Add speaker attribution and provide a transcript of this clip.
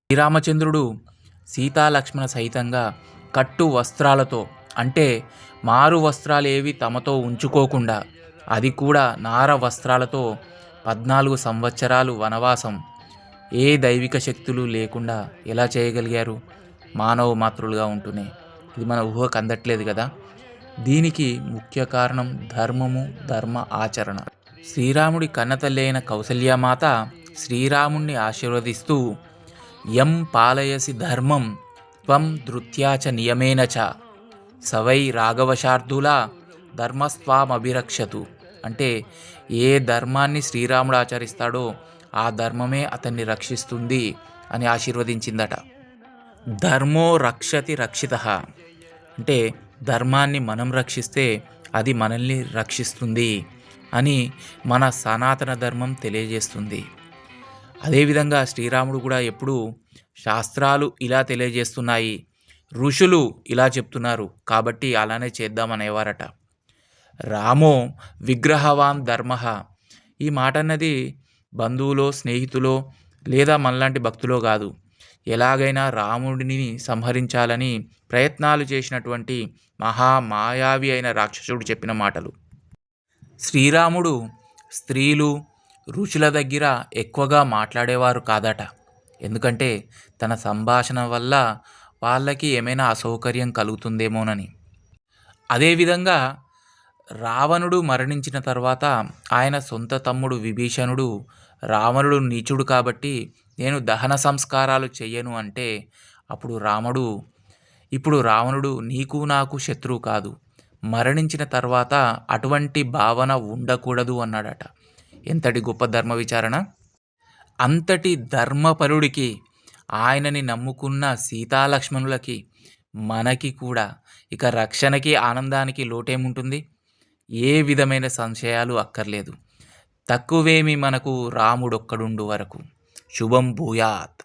Speaker 1: శ్రీరామచంద్రుడు సీతాలక్ష్మణ సహితంగా కట్టు వస్త్రాలతో, అంటే మారు వస్త్రాలు ఏవి తమతో ఉంచుకోకుండా, అది కూడా నార వస్త్రాలతో 14 సంవత్సరాలు వనవాసం ఏ దైవిక శక్తులు లేకుండా ఎలా చేయగలిగారు? మానవ మాతృలుగా ఉంటూనే. ఇది మన ఊహకు అందట్లేదు కదా. దీనికి ముఖ్య కారణం ధర్మము, ధర్మ ఆచరణ. శ్రీరాముడి కన్నతల్లి అయిన కౌసల్యామాత శ్రీరాముణ్ణి ఆశీర్వదిస్తూ యం పాలయసి ధర్మం త్వం ధృత్యాచ నియమేన చ సవై రాఘవశార్దూల ధర్మస్వామభిరక్షతు. అంటే ఏ ధర్మాన్ని శ్రీరాముడు ఆచరిస్తాడో ఆ ధర్మమే అతన్ని రక్షిస్తుంది అని ఆశీర్వదించిందట. ధర్మో రక్షతి రక్షిత, అంటే ధర్మాన్ని మనం రక్షిస్తే అది మనల్ని రక్షిస్తుంది అని మన సనాతన ధర్మం తెలియజేస్తుంది. అదేవిధంగా శ్రీరాముడు కూడా ఎప్పుడూ శాస్త్రాలు ఇలా తెలియజేస్తున్నాయి, ఋషులు ఇలా చెప్తున్నారు కాబట్టి అలానే చేద్దామనేవారట. రామో విగ్రహవాన్ ధర్మ, ఈ మాట అన్నది బంధువులో, స్నేహితులో లేదా మనలాంటి భక్తులో కాదు, ఎలాగైనా రాముడిని సంహరించాలని ప్రయత్నాలు చేసినటువంటి మహామాయావి అయిన రాక్షసుడు చెప్పిన మాటలు. శ్రీరాముడు స్త్రీలు, ఋషుల దగ్గర ఎక్కువగా మాట్లాడేవారు కాదట. ఎందుకంటే తన సంభాషణ వల్ల వాళ్ళకి ఏమైనా అసౌకర్యం కలుగుతుందేమోనని. అదేవిధంగా రావణుడు మరణించిన తర్వాత ఆయన సొంత తమ్ముడు విభీషణుడు రావణుడు నీచుడు కాబట్టి నేను దహన సంస్కారాలు చెయ్యను అంటే అప్పుడు ఇప్పుడు రావణుడు నీకు నాకు శత్రువు కాదు, మరణించిన తర్వాత అటువంటి భావన ఉండకూడదు అన్నాడట. ఎంతటి గొప్ప ధర్మ విచారణ! అంతటి ధర్మపరుడికి, ఆయనని నమ్ముకున్న సీతాలక్ష్మణులకి, మనకి కూడా ఇక రక్షణకి, ఆనందానికి లోటేముంటుంది? ఏ విధమైన సంశయాలు అక్కర్లేదు. తక్కువేమి మనకు రాముడొక్కడుండు వరకు. శుభం భూయాత్.